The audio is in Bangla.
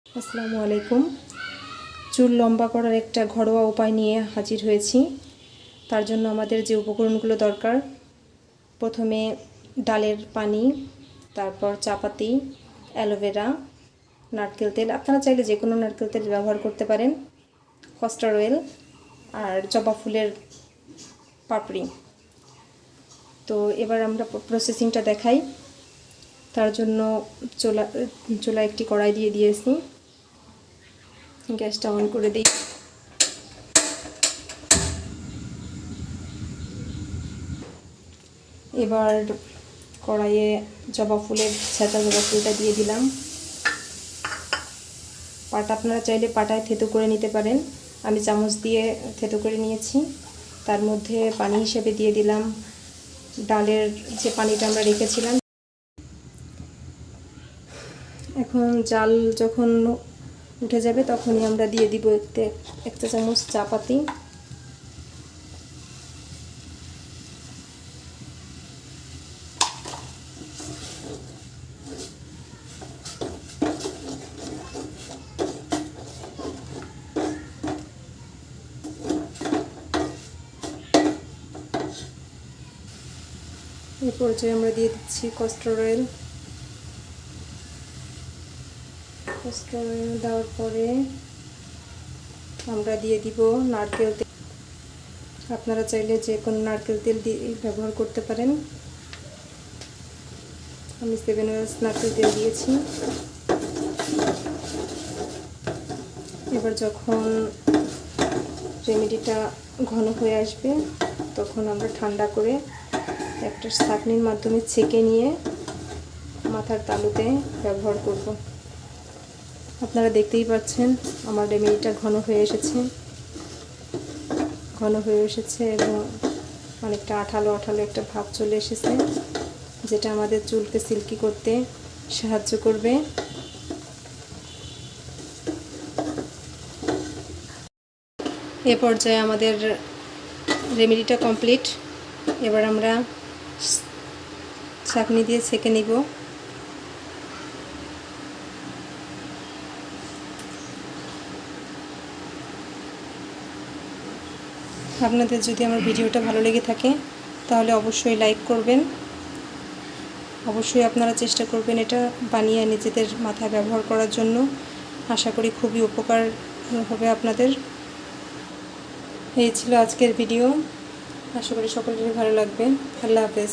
আসসালামু আলাইকুম। চুল লম্বা করার একটা ঘরোয়া উপায় নিয়ে হাজির হয়েছি। তার জন্য আমাদের যে উপকরণগুলো দরকার, প্রথমে ডালের পানি, তারপর চাপাতি, অ্যালোভেরা, নারকেল তেল, আপনারা চাইলে যে কোনো নারকেল তেল ব্যবহার করতে পারেন, কস্টার অয়েল আর জবা ফুলের পাপড়ি। তো এবার আমরা প্রসেসিংটা দেখাই। তার জন্য চুলা একটি কড়াই দিয়ে দিয়েছি, গ্যাসটা অন করে দিই। এবার কড়াইয়ে জবা ফুলটা দিয়ে দিলাম। পাটা আপনারা চাইলে পাটায় থেতো করে নিতে পারেন, আমি চামচ দিয়ে থেতো করে নিয়েছি। তার মধ্যে পানি হিসেবে দিয়ে দিলাম ডালের যে পানিটা আমরা রেখেছিলাম। এখন জাল যখন উঠে যাবে তখনই আমরা দিয়ে দিব এক চা চামচ চাপাতি, এই পর্যায়ে আমরা দিয়ে দিচ্ছি কস্টার অয়েল। দেওয়ার পরে আমরা দিয়ে দিব নারকেল তেল। আপনারা চাইলে যে কোনো নারকেল তেল দিয়ে ব্যবহার করতে পারেন, আমি 7 ওয়েলস নারকেল তেল দিয়েছি। এবার যখন রেমেডিটা ঘন হয়ে আসবে তখন আমরা ঠান্ডা করে একটা ছাঁকনির মাধ্যমে ছেঁকে নিয়ে মাথার তালুতে ব্যবহার করব। আপনারা দেখতেই পাচ্ছেন আমার রেমেডিটা ঘন হয়ে এসেছে এবং অনেকটা আঠালো একটা ভাব চলে এসেছে, যেটা আমাদের চুলকে সিল্কি করতে সাহায্য করবে। এ পর্যায়ে আমাদের রেমেডিটা কমপ্লিট। এবার আমরা ছাঁকনি দিয়ে ছেঁকে নিব। আপনাদের যদি আমার ভিডিওটা ভালো লেগে থাকে তাহলে অবশ্যই লাইক করবেন, অবশ্যই আপনারা চেষ্টা করবেন এটা বানিয়ে নিজেদের মাথায় ব্যবহার করার জন্য। আশা করি খুবই উপকার হবে আপনাদের। এই ছিল আজকের ভিডিও, আশা করি সকলেরই ভালো লাগবে। আল্লাহ হাফেজ।